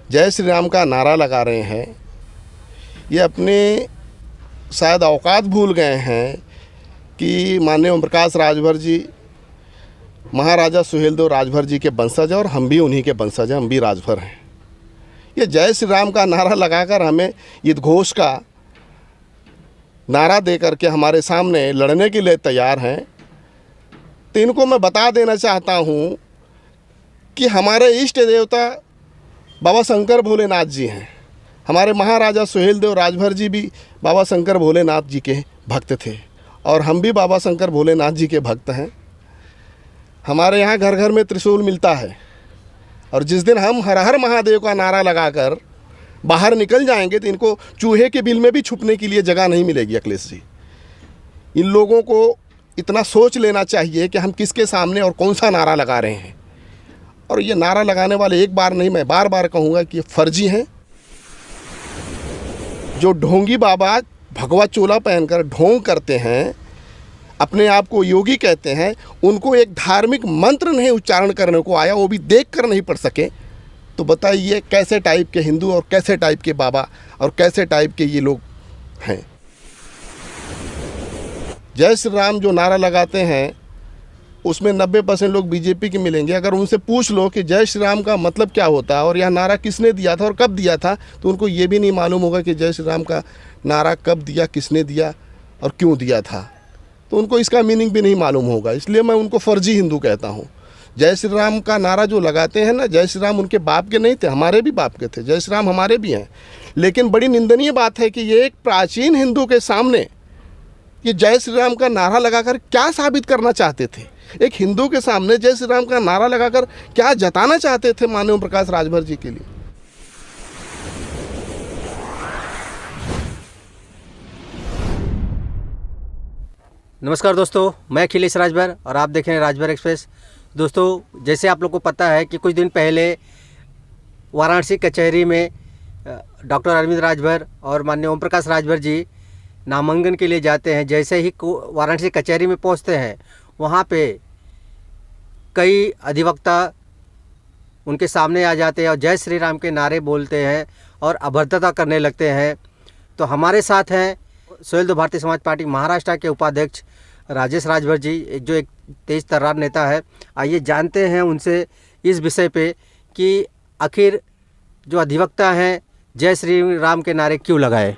जय श्री राम का नारा लगा रहे हैं, ये अपने शायद औकात भूल गए हैं कि माननीय ओम प्रकाश राजभर जी महाराजा सुहेलदेव राजभर जी के वंशज हैं और हम भी उन्हीं के वंशज हैं, हम भी राजभर हैं। ये जय श्री राम का नारा लगाकर हमें उद्घोष का नारा दे करके हमारे सामने लड़ने के लिए तैयार हैं। तो इनको मैं बता देना चाहता हूँ कि हमारे इष्ट देवता बाबा शंकर भोलेनाथ जी हैं। हमारे महाराजा सुहेलदेव राजभर जी भी बाबा शंकर भोलेनाथ जी के भक्त थे और हम भी बाबा शंकर भोलेनाथ जी के भक्त हैं। हमारे यहाँ घर घर में त्रिशूल मिलता है और जिस दिन हम हर हर महादेव का नारा लगाकर बाहर निकल जाएंगे तो इनको चूहे के बिल में भी छुपने के लिए जगह नहीं मिलेगी। अखिलेश जी, इन लोगों को इतना सोच लेना चाहिए कि हम किसके सामने और कौन सा नारा लगा रहे हैं। और ये नारा लगाने वाले एक बार नहीं, मैं बार बार कहूँगा कि ये फर्जी हैं। जो ढोंगी बाबा भगवा चोला पहनकर ढोंग करते हैं, अपने आप को योगी कहते हैं, उनको एक धार्मिक मंत्र नहीं उच्चारण करने को आया, वो भी देख कर नहीं पढ़ सके, तो बताइए कैसे टाइप के हिंदू और कैसे टाइप के बाबा और कैसे टाइप के ये लोग हैं। जय श्री राम जो नारा लगाते हैं उसमें 90% लोग बीजेपी के मिलेंगे। अगर उनसे पूछ लो कि जय श्री राम का मतलब क्या होता है और यह नारा किसने दिया था और कब दिया था, तो उनको ये भी नहीं मालूम होगा कि जय श्री राम का नारा कब दिया, किसने दिया और क्यों दिया था। तो उनको इसका मीनिंग भी नहीं मालूम होगा। इसलिए मैं उनको फर्जी हिंदू कहता हूँ। जय श्री राम का नारा जो लगाते हैं ना, जय श्री राम उनके बाप के नहीं थे, हमारे भी बाप के थे। जय श्री राम हमारे भी हैं। लेकिन बड़ी निंदनीय बात है कि ये एक प्राचीन हिंदू के सामने ये जय श्री राम का नारा लगाकर क्या साबित करना चाहते थे। एक हिंदू के सामने जय श्री राम का नारा लगाकर क्या जताना चाहते थे माननीय ओम प्रकाश राजभर जी के लिए। नमस्कार दोस्तों, मैं अखिलेश राजभर और आप देख रहे हैं राजभर एक्सप्रेस। दोस्तों, जैसे आप लोग को पता है कि कुछ दिन पहले वाराणसी कचहरी में डॉक्टर अरविंद राजभर और माननीय ओम प्रकाश राजभर जी नामांकन के लिए जाते हैं। जैसे ही वाराणसी कचहरी में पहुंचते हैं, वहां पे कई अधिवक्ता उनके सामने आ जाते हैं और जय श्री राम के नारे बोलते हैं और अभद्रता करने लगते हैं। तो हमारे साथ हैं सुहेलदेव भारतीय समाज पार्टी महाराष्ट्र के उपाध्यक्ष राजेश राजभर जी, जो एक तेज तर्रार नेता है। आइए जानते हैं उनसे इस विषय पे कि आखिर जो अधिवक्ता हैं जय श्री राम के नारे क्यों लगाए।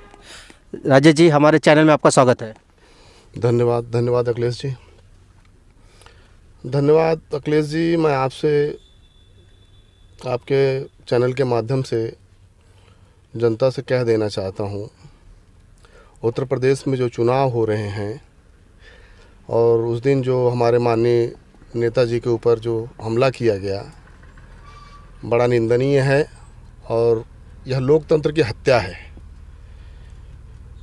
राजेश जी, हमारे चैनल में आपका स्वागत है। धन्यवाद अखिलेश जी। धन्यवाद अखिलेश जी। मैं आपसे आपके चैनल के माध्यम से जनता से कह देना चाहता हूँ, उत्तर प्रदेश में जो चुनाव हो रहे हैं और उस दिन जो हमारे माननीय नेताजी के ऊपर जो हमला किया गया, बड़ा निंदनीय है और यह लोकतंत्र की हत्या है।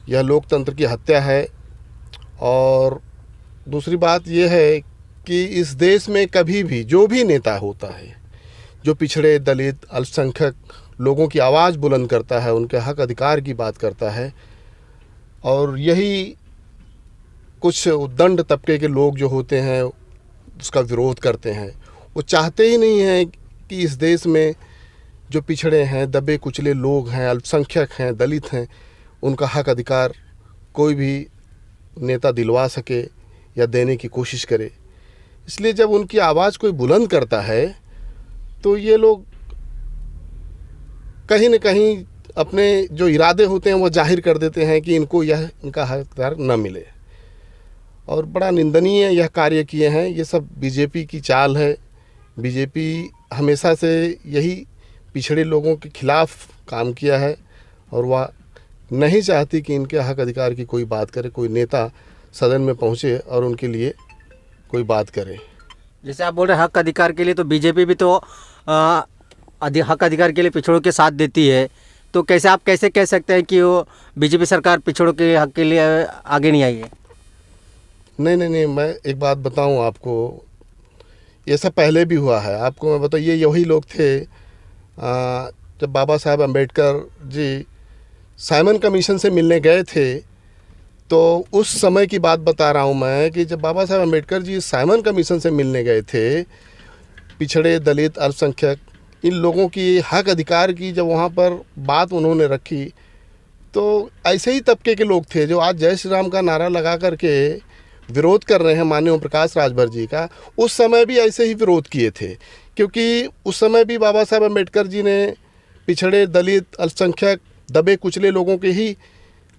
यह लोकतंत्र की हत्या है। और दूसरी बात यह है कि इस देश में कभी भी जो भी नेता होता है, जो पिछड़े, दलित, अल्पसंख्यक लोगों की आवाज़ बुलंद करता है, उनके हक अधिकार की बात करता है, और यही कुछ उद्दंड तबके के लोग जो होते हैं उसका विरोध करते हैं। वो चाहते ही नहीं हैं कि इस देश में जो पिछड़े हैं, दबे कुचले लोग हैं, अल्पसंख्यक हैं, दलित हैं, उनका हक अधिकार कोई भी नेता दिलवा सके या देने की कोशिश करे। इसलिए जब उनकी आवाज़ कोई बुलंद करता है तो ये लोग कहीं न कहीं अपने जो इरादे होते हैं वो जाहिर कर देते हैं कि इनको इनका हक अधिकार न मिले। और बड़ा निंदनीय यह कार्य किए हैं। ये सब बीजेपी की चाल है। बीजेपी हमेशा से यही पिछड़े लोगों के खिलाफ काम किया है और वह नहीं चाहती कि इनके हक अधिकार की कोई बात करे, कोई नेता सदन में पहुंचे और उनके लिए कोई बात करे। जैसे आप बोल रहे हैं हक अधिकार के लिए, तो बीजेपी भी तो हक अधिकार के लिए पिछड़ों के साथ देती है। तो कैसे आप कैसे कह सकते हैं कि वो बीजेपी सरकार पिछड़ों के हक के लिए आगे नहीं आई है? नहीं, मैं एक बात बताऊं आपको, ये सब पहले भी हुआ है। आपको मैं बताऊँ, ये यही लोग थे जब बाबा साहब अम्बेडकर जी साइमन कमीशन से मिलने गए थे। तो उस समय की बात बता रहा हूँ मैं कि जब बाबा साहब अम्बेडकर जी साइमन कमीशन से मिलने गए थे, पिछड़े, दलित, अल्पसंख्यक इन लोगों की हक अधिकार की जब वहाँ पर बात उन्होंने रखी, तो ऐसे ही तबके के लोग थे जो आज जय श्री राम का नारा लगा करके विरोध कर रहे हैं माननीय ओम प्रकाश राजभर जी का। उस समय भी ऐसे ही विरोध किए थे, क्योंकि उस समय भी बाबा साहब अम्बेडकर जी ने पिछड़े, दलित, अल्पसंख्यक, दबे कुचले लोगों के ही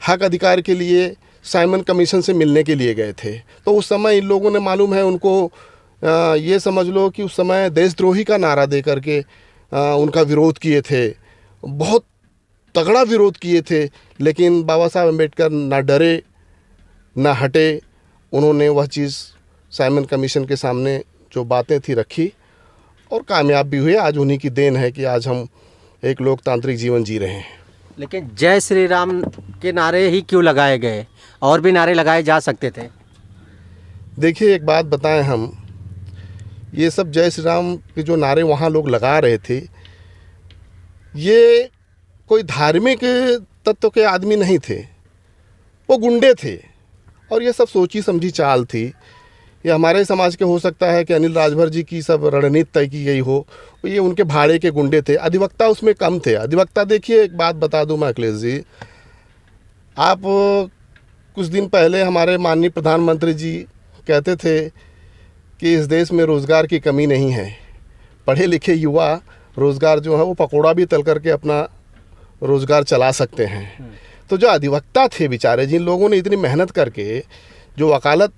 हक अधिकार के लिए साइमन कमीशन से मिलने के लिए गए थे। तो उस समय इन लोगों ने, मालूम है उनको, ये समझ लो कि उस समय देशद्रोही का नारा दे करके उनका विरोध किए थे, बहुत तगड़ा विरोध किए थे। लेकिन बाबा साहब अम्बेडकर ना डरे ना हटे, उन्होंने वह चीज़ साइमन कमीशन के सामने जो बातें थी रखी और कामयाब भी हुए। आज उन्हीं की देन है कि आज हम एक लोकतांत्रिक जीवन जी रहे हैं। लेकिन जय श्री राम के नारे ही क्यों लगाए गए? और भी नारे लगाए जा सकते थे। देखिए, एक बात बताएं, हम ये सब जय श्री राम के जो नारे वहाँ लोग लगा रहे थे, ये कोई धार्मिक तत्व के आदमी नहीं थे, वो गुंडे थे। और ये सब सोची समझी चाल थी। ये हमारे समाज के हो सकता है कि अनिल राजभर जी की सब रणनीति तय की गई हो, ये उनके भाड़े के गुंडे थे। अधिवक्ता उसमें कम थे। अधिवक्ता, देखिए एक बात बता दूं मैं अखिलेश जी, आप कुछ दिन पहले हमारे माननीय प्रधानमंत्री जी कहते थे कि इस देश में रोज़गार की कमी नहीं है, पढ़े लिखे युवा रोज़गार जो है वो पकौड़ा भी तल करके अपना रोज़गार चला सकते हैं। तो जो अधिवक्ता थे बेचारे, जिन लोगों ने इतनी मेहनत करके जो वकालत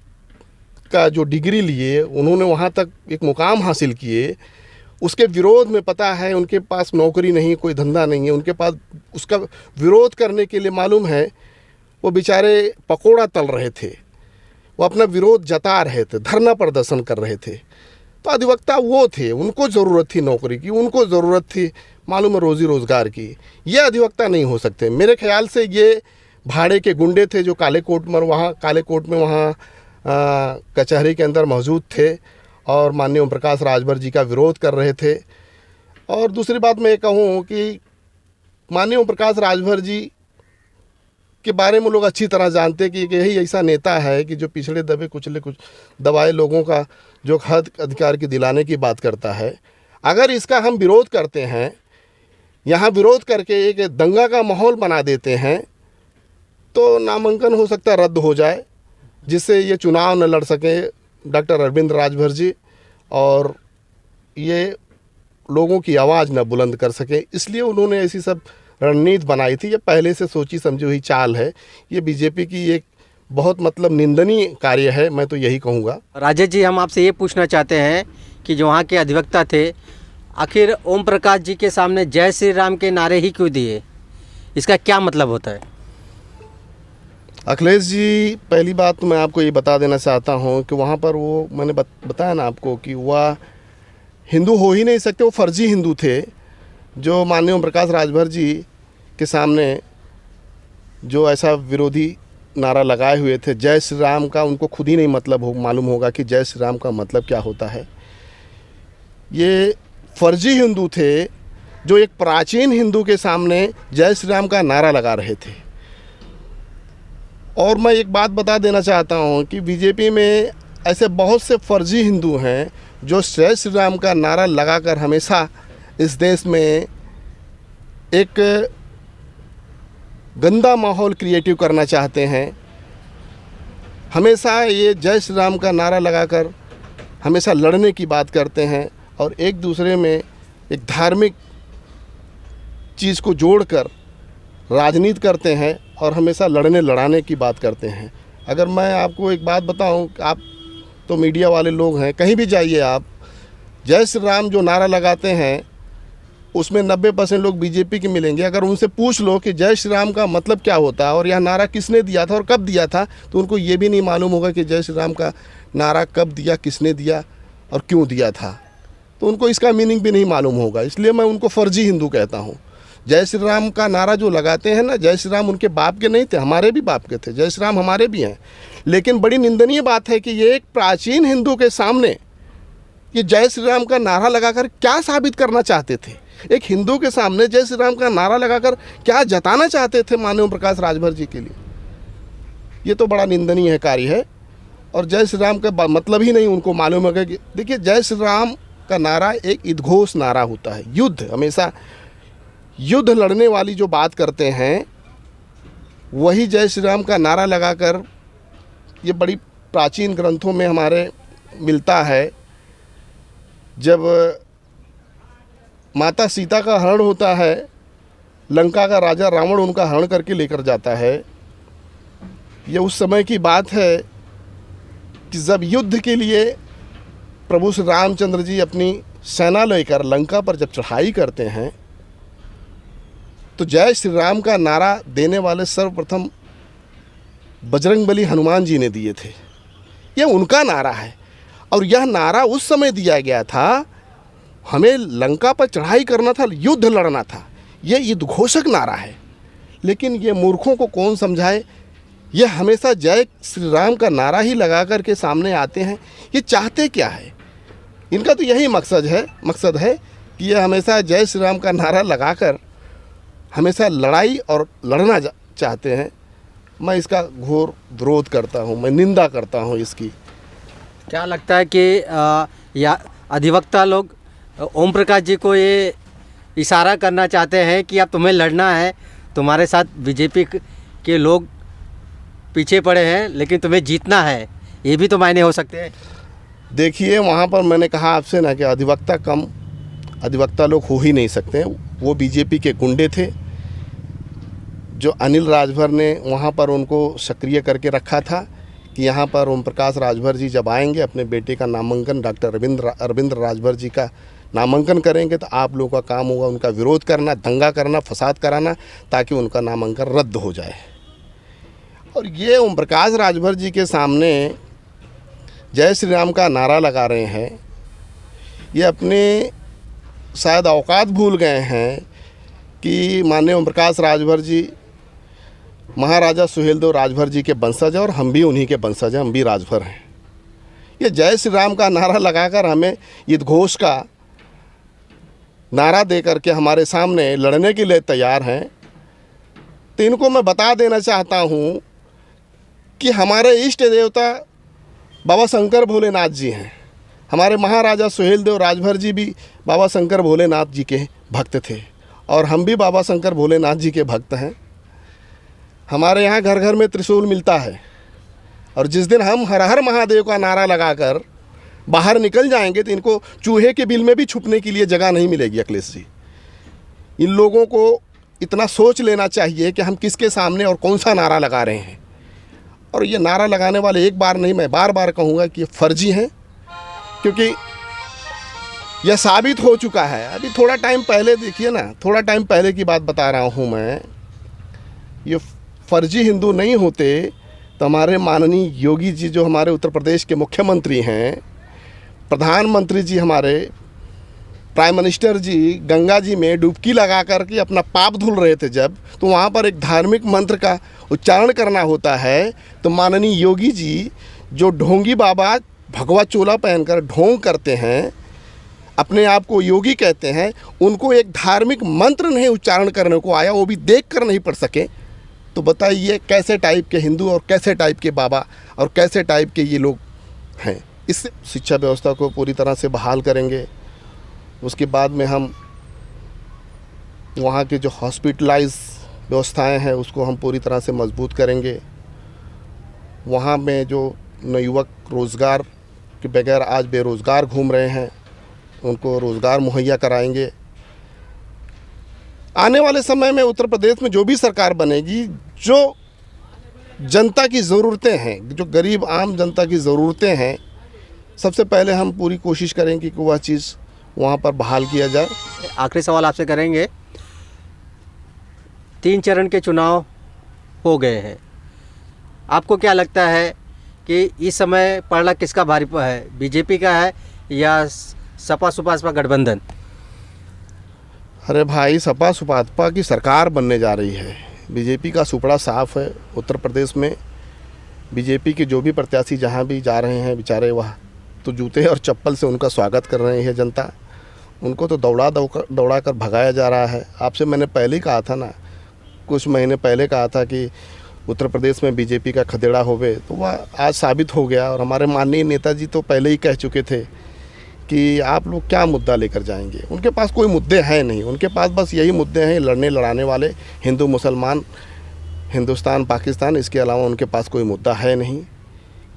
का जो डिग्री लिए, उन्होंने वहाँ तक एक मुकाम हासिल किए, उसके विरोध में पता है उनके पास नौकरी नहीं, कोई धंधा नहीं है, उनके पास उसका विरोध करने के लिए मालूम है वो बेचारे पकोड़ा तल रहे थे, वो अपना विरोध जता रहे थे, धरना प्रदर्शन कर रहे थे। तो अधिवक्ता वो थे, उनको ज़रूरत थी नौकरी की, उनको ज़रूरत थी मालूम है रोज़ी रोज़गार की। ये अधिवक्ता नहीं हो सकते। मेरे ख्याल से ये भाड़े के गुंडे थे जो काले कोट में वहाँ कचहरी के अंदर मौजूद थे और माननीय ओम प्रकाश राजभर जी का विरोध कर रहे थे। और दूसरी बात मैं ये कहूँ कि माननीय ओम प्रकाश राजभर जी के बारे में लोग अच्छी तरह जानते कि यही ऐसा नेता है कि जो पिछड़े, दबे, कुचले, कुछ दबाए लोगों का जो हक अधिकार की दिलाने की बात करता है। अगर इसका हम विरोध करते हैं, यहाँ विरोध करके एक दंगा का माहौल बना देते हैं, तो नामांकन हो सकता है रद्द हो जाए, जिससे ये चुनाव न लड़ सके डॉक्टर अरविंद राजभर जी और ये लोगों की आवाज़ न बुलंद कर सके। इसलिए उन्होंने ऐसी सब रणनीति बनाई थी। ये पहले से सोची समझी हुई चाल है। ये बीजेपी की एक बहुत निंदनीय कार्य है, मैं तो यही कहूँगा। राजेश जी, हम आपसे ये पूछना चाहते हैं कि जो वहाँ के अधिवक्ता थे, आखिर ओम प्रकाश जी के सामने जय श्री राम के नारे ही क्यों दिए? इसका क्या मतलब होता है? अखिलेश जी, पहली बात तो मैं आपको ये बता देना चाहता हूँ कि वहाँ पर वो मैंने बताया ना आपको कि वह हिंदू हो ही नहीं सकते, वो फर्जी हिंदू थे जो माननीय ओम प्रकाश राजभर जी के सामने जो ऐसा विरोधी नारा लगाए हुए थे जय श्री राम का। उनको खुद ही नहीं मालूम होगा कि जय श्री राम का मतलब क्या होता है। ये फर्जी हिंदू थे जो एक प्राचीन हिंदू के सामने जय श्री राम का नारा लगा रहे थे। और मैं एक बात बता देना चाहता हूँ कि बीजेपी में ऐसे बहुत से फर्जी हिंदू हैं जो जय श्री राम का नारा लगाकर हमेशा इस देश में एक गंदा माहौल क्रिएटिव करना चाहते हैं। हमेशा ये जय श्री राम का नारा लगाकर हमेशा लड़ने की बात करते हैं और एक दूसरे में एक धार्मिक चीज़ को जोड़कर राजनीति करते हैं और हमेशा लड़ाने की बात करते हैं। अगर मैं आपको एक बात बताऊं, आप तो मीडिया वाले लोग हैं, कहीं भी जाइए आप, जय श्री राम जो नारा लगाते हैं उसमें 90% लोग बीजेपी के मिलेंगे। अगर उनसे पूछ लो कि जय श्री राम का मतलब क्या होता है और यह नारा किसने दिया था और कब दिया था, तो उनको ये भी नहीं मालूम होगा कि जय श्री राम का नारा कब दिया, किसने दिया और क्यों दिया था। तो उनको इसका मीनिंग भी नहीं मालूम होगा। इसलिए मैं उनको फर्जी हिंदू कहता हूँ। जय श्री राम का नारा जो लगाते हैं ना, जय श्री राम उनके बाप के नहीं थे, हमारे भी बाप के थे। जय श्री राम हमारे भी हैं। लेकिन बड़ी निंदनीय बात है कि ये एक प्राचीन हिंदू के सामने ये जय श्री राम का नारा लगाकर क्या साबित करना चाहते थे? एक हिंदू के सामने जय श्री राम का नारा लगाकर क्या जताना चाहते थे माननीय ओम प्रकाश राजभर जी के लिए? ये तो बड़ा निंदनीय है कार्य है। और जय श्री राम का मतलब ही नहीं उनको मालूम है कि देखिए, जय श्री राम का नारा एक उद्घोष नारा होता है। युद्ध, हमेशा युद्ध लड़ने वाली जो बात करते हैं वही जय श्री राम का नारा लगाकर, ये बड़ी प्राचीन ग्रंथों में हमारे मिलता है। जब माता सीता का हरण होता है, लंका का राजा रावण उनका हरण करके लेकर जाता है। ये उस समय की बात है कि जब युद्ध के लिए प्रभु श्री रामचंद्र जी अपनी सेना लेकर लंका पर जब चढ़ाई करते हैं, तो जय श्री राम का नारा देने वाले सर्वप्रथम बजरंगबली हनुमान जी ने दिए थे। यह उनका नारा है और यह नारा उस समय दिया गया था, हमें लंका पर चढ़ाई करना था, युद्ध लड़ना था। यह उद्घोषक नारा है। लेकिन ये मूर्खों को कौन समझाए, यह हमेशा जय श्री राम का नारा ही लगा कर के सामने आते हैं। ये चाहते क्या है? इनका तो यही मकसद है कि यह हमेशा जय श्री राम का नारा लगाकर हमेशा लड़ाई और लड़ना चाहते हैं। मैं इसका घोर विरोध करता हूँ, मैं निंदा करता हूँ इसकी। क्या लगता है कि या अधिवक्ता लोग ओम प्रकाश जी को ये इशारा करना चाहते हैं कि अब तुम्हें लड़ना है, तुम्हारे साथ बीजेपी के लोग पीछे पड़े हैं, लेकिन तुम्हें जीतना है, ये भी तो मायने हो सकते हैं। देखिए, वहाँ पर मैंने कहा आपसे ना कि अधिवक्ता लोग हो ही नहीं सकते। वो बीजेपी के गुंडे थे जो अनिल राजभर ने वहाँ पर उनको सक्रिय करके रखा था कि यहाँ पर ओम प्रकाश राजभर जी जब आएंगे, अपने बेटे का नामांकन डॉक्टर अरविंद राजभर जी का नामांकन करेंगे, तो आप लोगों का काम होगा उनका विरोध करना, दंगा करना, फसाद कराना, ताकि उनका नामांकन रद्द हो जाए। और ये ओम प्रकाश राजभर जी के सामने जय श्री राम का नारा लगा रहे हैं। ये अपने शायद औकात भूल गए हैं कि माननीय ओम प्रकाश राजभर जी महाराजा सुहेलदेव राजभर जी के वंशज हैं और हम भी उन्हीं के वंशज हैं, हम भी राजभर हैं। ये जय श्री राम का नारा लगाकर हमें उद्घोष का नारा दे करके हमारे सामने लड़ने के लिए तैयार हैं। तो इनको मैं बता देना चाहता हूँ कि हमारे इष्ट देवता बाबा शंकर भोलेनाथ जी हैं। हमारे महाराजा सुहेलदेव राजभर जी भी बाबा शंकर भोलेनाथ जी के भक्त थे और हम भी बाबा शंकर भोलेनाथ जी के भक्त हैं। हमारे यहाँ घर घर में त्रिशूल मिलता है और जिस दिन हम हर हर महादेव का नारा लगाकर बाहर निकल जाएंगे तो इनको चूहे के बिल में भी छुपने के लिए जगह नहीं मिलेगी। अखिलेश जी, इन लोगों को इतना सोच लेना चाहिए कि हम किसके सामने और कौन सा नारा लगा रहे हैं। और ये नारा लगाने वाले एक बार नहीं, मैं बार बार कहूँगा कि ये फर्जी हैं, क्योंकि यह साबित हो चुका है। अभी थोड़ा टाइम पहले देखिए ना, थोड़ा टाइम पहले की बात बता रहा हूँ मैं। ये फर्जी हिंदू नहीं होते तो हमारे माननीय योगी जी, जो हमारे उत्तर प्रदेश के मुख्यमंत्री हैं, प्रधानमंत्री जी, हमारे प्राइम मिनिस्टर जी गंगा जी में डुबकी लगा करके अपना पाप धुल रहे थे जब, तो वहाँ पर एक धार्मिक मंत्र का उच्चारण करना होता है। तो माननीय योगी जी जो ढोंगी बाबा भगवा चोला पहनकर ढोंग करते हैं, अपने आप को योगी कहते हैं, उनको एक धार्मिक मंत्र नहीं उच्चारण करने को आया, वो भी देख कर नहीं पढ़ सके। तो बताइए कैसे टाइप के हिंदू और कैसे टाइप के बाबा और कैसे टाइप के ये लोग हैं। इस शिक्षा व्यवस्था को पूरी तरह से बहाल करेंगे। उसके बाद में हम वहाँ के जो हॉस्पिटलाइज व्यवस्थाएं हैं उसको हम पूरी तरह से मजबूत करेंगे। वहाँ में जो नवयुवक रोज़गार के बगैर आज बेरोज़गार घूम रहे हैं, उनको रोज़गार मुहैया कराएंगे। आने वाले समय में उत्तर प्रदेश में जो भी सरकार बनेगी, जो जनता की ज़रूरतें हैं, जो गरीब आम जनता की ज़रूरतें हैं, सबसे पहले हम पूरी कोशिश करेंगे कि वह चीज़ वहाँ पर बहाल किया जाए। आखिरी सवाल आपसे करेंगे, 3 चरण के चुनाव हो गए हैं, आपको क्या लगता है कि इस समय पलड़ा किसका भारी है, बीजेपी का है या सपा सुपा गठबंधन? अरे भाई, सपा सुपात्पा की सरकार बनने जा रही है। बीजेपी का सुपड़ा साफ है। उत्तर प्रदेश में बीजेपी के जो भी प्रत्याशी जहाँ भी जा रहे हैं, बेचारे वह तो जूते और चप्पल से उनका स्वागत कर रही है जनता। उनको तो दौड़ा कर भगाया जा रहा है। आपसे मैंने पहले ही कहा था ना, कुछ महीने पहले कहा था कि उत्तर प्रदेश में बीजेपी का खदेड़ा होवे, तो वह आज साबित हो गया। और हमारे माननीय नेताजी तो पहले ही कह चुके थे कि आप लोग क्या मुद्दा लेकर जाएंगे। उनके पास कोई मुद्दे हैं नहीं, उनके पास बस यही मुद्दे हैं लड़ने लड़ाने वाले, हिंदू मुसलमान, हिंदुस्तान पाकिस्तान, इसके अलावा उनके पास कोई मुद्दा है नहीं।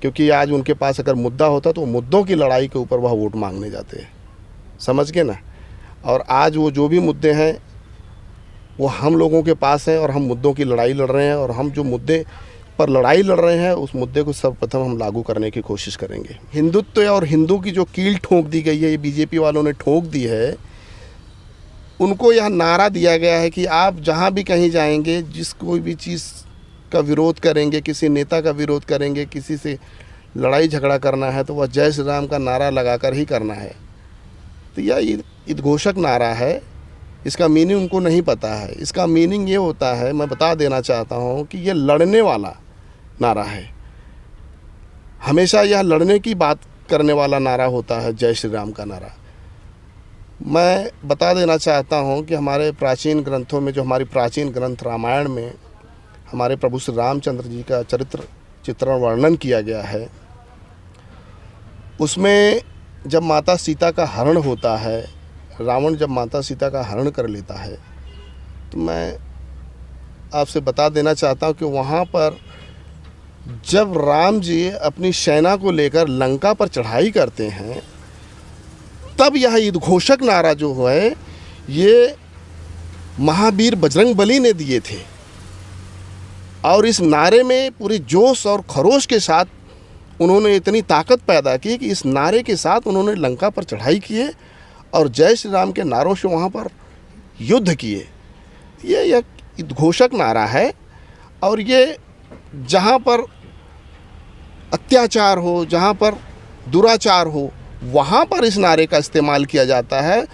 क्योंकि आज उनके पास अगर मुद्दा होता तो मुद्दों की लड़ाई के ऊपर वह वोट मांगने जाते हैं, समझ गए ना। और आज वो जो भी मुद्दे हैं वो हम लोगों के पास हैं और हम मुद्दों की लड़ाई लड़ रहे हैं, और हम जो मुद्दे पर लड़ाई लड़ रहे हैं उस मुद्दे को सर्वप्रथम हम लागू करने की कोशिश करेंगे। हिंदुत्व और हिंदू की जो कील ठोक दी गई है, ये बीजेपी वालों ने ठोक दी है। उनको यह नारा दिया गया है कि आप जहाँ भी कहीं जाएंगे, जिस कोई भी चीज़ का विरोध करेंगे, किसी नेता का विरोध करेंगे, किसी से लड़ाई झगड़ा करना है तो वह जय श्री राम का नारा लगाकर ही करना है। तो यह उद्घोषक नारा है, इसका मीनिंग उनको नहीं पता है। इसका मीनिंग ये होता है, मैं बता देना चाहता हूँ कि ये लड़ने वाला नारा है। हमेशा यह लड़ने की बात करने वाला नारा होता है जय श्री राम का नारा। मैं बता देना चाहता हूँ कि हमारे प्राचीन ग्रंथों में, जो हमारी प्राचीन ग्रंथ रामायण में हमारे प्रभु श्री रामचंद्र जी का चित्रण वर्णन किया गया है, उसमें जब माता सीता का हरण होता है, रावण जब माता सीता का हरण कर लेता है, तो मैं आपसे बता देना चाहता हूँ कि वहाँ पर जब राम जी अपनी सेना को लेकर लंका पर चढ़ाई करते हैं, तब यह उद्घोषक नारा जो है ये महावीर बजरंगबली ने दिए थे। और इस नारे में पूरी जोश और खरोश के साथ उन्होंने इतनी ताकत पैदा की कि इस नारे के साथ उन्होंने लंका पर चढ़ाई किए और जय श्री राम के नारों से वहाँ पर युद्ध किए। ये एक उद्घोषक नारा है, और ये जहाँ पर अत्याचार हो, जहाँ पर दुराचार हो, वहाँ पर इस नारे का इस्तेमाल किया जाता है।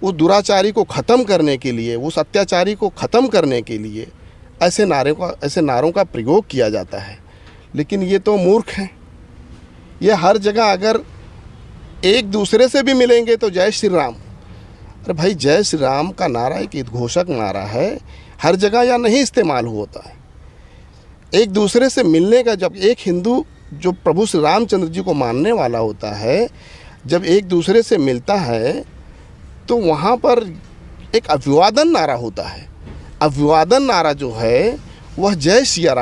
उस दुराचारी को ख़त्म करने के लिए, उस अत्याचारी को ख़त्म करने के लिए ऐसे नारों का प्रयोग किया जाता है। लेकिन ये तो मूर्ख हैं, ये हर जगह अगर एक दूसरे से भी मिलेंगे तो जय श्री राम। अरे भाई, जय श्री राम का नारा एक उद्घोषक नारा है, हर जगह या नहीं इस्तेमाल होता है। एक दूसरे से मिलने का, जब एक हिंदू जो प्रभु श्री रामचंद्र जी को मानने वाला होता है, जब एक दूसरे से मिलता है तो वहाँ पर एक अभिवादन नारा होता है। अभिवादन नारा जो है वह जय सिया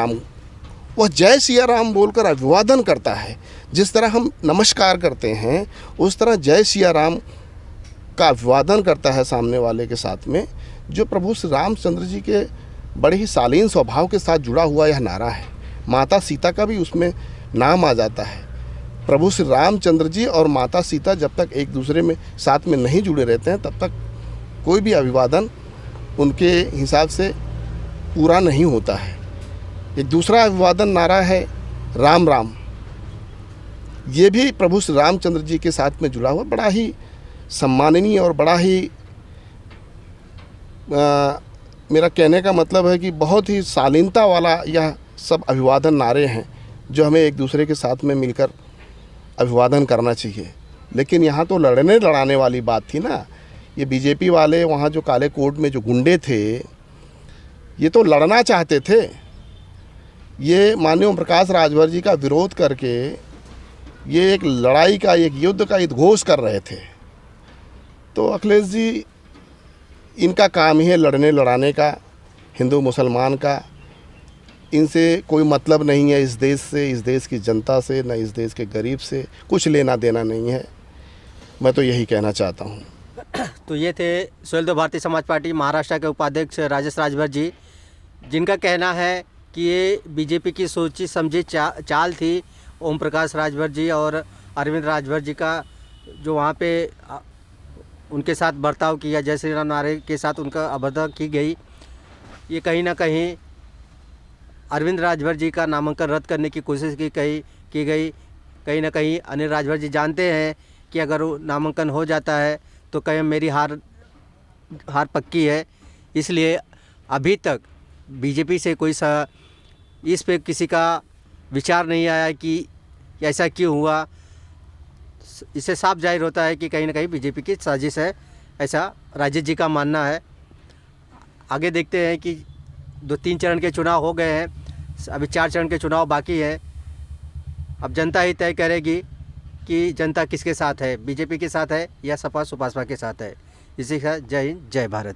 राम बोलकर अभिवादन करता है। जिस तरह हम नमस्कार करते हैं उस तरह जय सिया राम का अभिवादन करता है सामने वाले के साथ में, जो प्रभु श्री रामचंद्र जी के बड़े ही शालीन स्वभाव के साथ जुड़ा हुआ यह नारा है। माता सीता का भी उसमें नाम आ जाता है। प्रभु श्री रामचंद्र जी और माता सीता जब तक एक दूसरे में साथ में नहीं जुड़े रहते हैं, तब तक कोई भी अभिवादन उनके हिसाब से पूरा नहीं होता है। एक दूसरा अभिवादन नारा है राम राम। ये भी प्रभु श्री रामचंद्र जी के साथ में जुड़ा हुआ बड़ा ही सम्माननीय और बड़ा ही मेरा कहने का मतलब है कि बहुत ही शालीनता वाला यह सब अभिवादन नारे हैं, जो हमें एक दूसरे के साथ में मिलकर अभिवादन करना चाहिए। लेकिन यहाँ तो लड़ने लड़ाने वाली बात थी ना। ये बीजेपी वाले वहाँ जो काले कोट में जो गुंडे थे, ये तो लड़ना चाहते थे। ये माननीय ओम प्रकाश राजभर जी का विरोध करके ये एक लड़ाई का, एक युद्ध का उद्घोष कर रहे थे। तो अखिलेश जी, इनका काम ही है लड़ने लड़ाने का, हिंदू मुसलमान का। इनसे कोई मतलब नहीं है इस देश से, इस देश की जनता से, न इस देश के गरीब से कुछ लेना देना नहीं है। मैं तो यही कहना चाहता हूँ। तो ये थे सुहेलदेव भारतीय समाज पार्टी महाराष्ट्र के उपाध्यक्ष राजेश राजभर जी, जिनका कहना है कि ये बीजेपी की सोची समझी चाल थी। ओम प्रकाश राजभर जी और अरविंद राजभर जी का जो वहाँ पे उनके साथ बर्ताव किया, जय श्री राम नारे के साथ उनका अभद्र की गई, ये कहीं ना कहीं अरविंद राजभर जी का नामांकन रद्द करने की कोशिश की गई। कहीं ना कहीं अनिल राजभर जी जानते हैं कि अगर वो नामांकन हो जाता है तो कहीं मेरी हार पक्की है। इसलिए अभी तक बीजेपी से कोई इस पे किसी का विचार नहीं आया कि ऐसा क्यों हुआ। इससे साफ जाहिर होता है कि कहीं ना कहीं बीजेपी की साजिश है, ऐसा राजेश जी का मानना है। आगे देखते हैं कि 2-3 चरण के चुनाव हो गए हैं, अभी 4 चरण के चुनाव बाकी हैं। अब जनता ही तय करेगी कि जनता किसके साथ है, बीजेपी के साथ है या सपा सुभाषपा के साथ है। इसी के साथ जय हिंद, जय भारत।